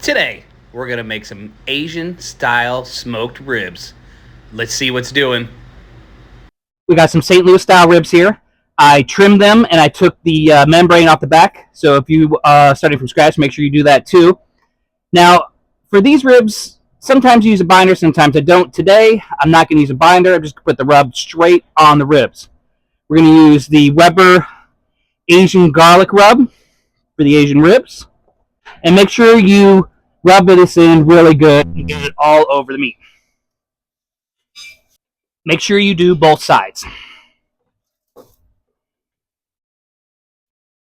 Today, we're going to make some Asian-style smoked ribs. Let's see what's doing. We got some St. Louis style ribs here. I trimmed them and I took the membrane off the back. So if you starting from scratch, make sure you do that too. Now, for these ribs, sometimes you use a binder, sometimes I don't. Today, I'm not going to use a binder. I'm just going to put the rub straight on the ribs. We're going to use the Weber Asian garlic rub for the Asian ribs. And make sure you rub this in really good and get it all over the meat. Make sure you do both sides.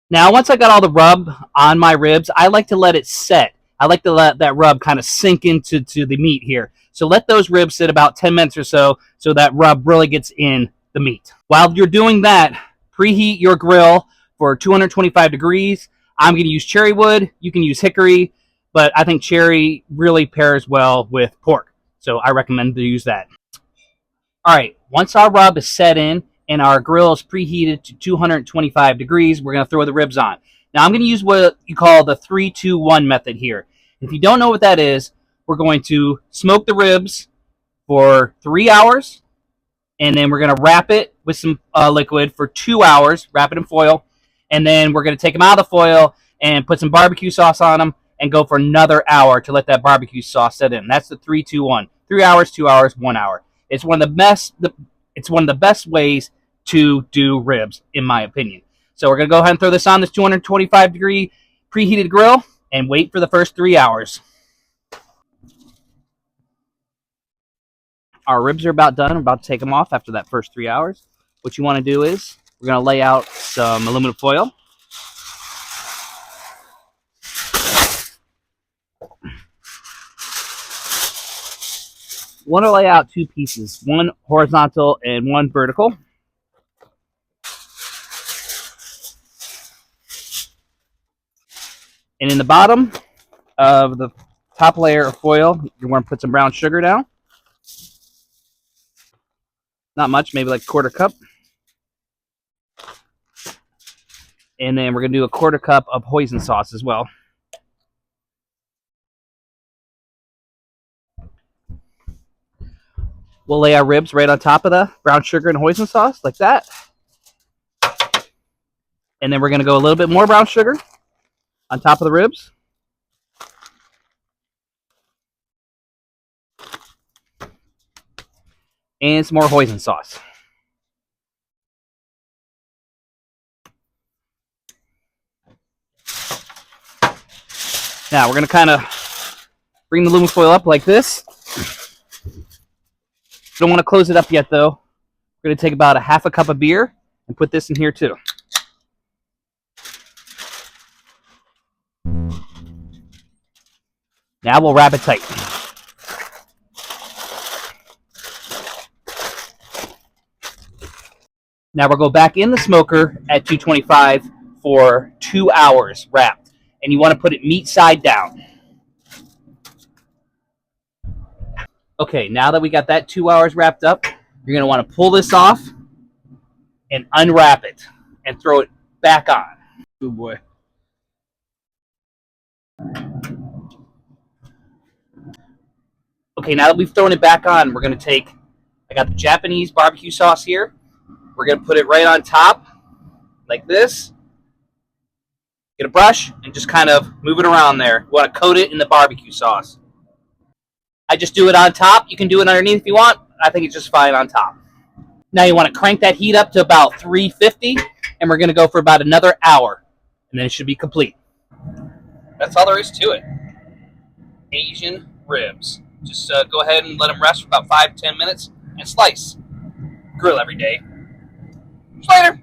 Now, once I got all the rub on my ribs, I like to let it set. I like to let that rub kind of sink into the meat here. So let those ribs sit about 10 minutes or so that rub really gets in the meat. While you're doing that, preheat your grill for 225 degrees. I'm going to use cherry wood. You can use hickory, but I think cherry really pairs well with pork. So I recommend to use that. All right, once our rub is set in and our grill is preheated to 225 degrees, we're going to throw the ribs on. Now, I'm going to use what you call the 3-2-1 method here. If you don't know what that is, we're going to smoke the ribs for 3 hours, and then we're going to wrap it with some liquid for 2 hours, wrap it in foil, and then we're going to take them out of the foil and put some barbecue sauce on them and go for another hour to let that barbecue sauce set in. That's the 3-2-1. 3 hours, 2 hours, 1 hour. It's one of the best ways to do ribs, in my opinion. So we're going to go ahead and throw this on this 225-degree preheated grill and wait for the first 3 hours. Our ribs are about done. I'm about to take them off after that first 3 hours. What you want to do is we're going to lay out some aluminum foil. Want to lay out two pieces, one horizontal and one vertical. And in the bottom of the top layer of foil, you want to put some brown sugar down. Not much, maybe like a quarter cup. And then we're going to do a quarter cup of hoisin sauce as well. We'll lay our ribs right on top of the brown sugar and hoisin sauce, like that. And then we're going to go a little bit more brown sugar on top of the ribs. And some more hoisin sauce. Now we're going to kind of bring the aluminum foil up like this. Don't want to close it up yet, though. We're going to take about a half a cup of beer and put this in here, too. Now we'll wrap it tight. Now we'll go back in the smoker at 225 for 2 hours wrapped. And you want to put it meat side down. Okay, now that we got that 2 hours wrapped up, you're going to want to pull this off and unwrap it and throw it back on. Oh boy. Okay, now that we've thrown it back on, we're going to take, I got the Japanese barbecue sauce here. We're going to put it right on top, like this. Get a brush and just kind of move it around there. You want to coat it in the barbecue sauce. I just do it on top. You can do it underneath if you want. I think it's just fine on top. Now you want to crank that heat up to about 350, and we're going to go for about another hour, and then it should be complete. That's all there is to it. Asian ribs. Just go ahead and let them rest for about 5-10 minutes and slice. Grill every day. See you later.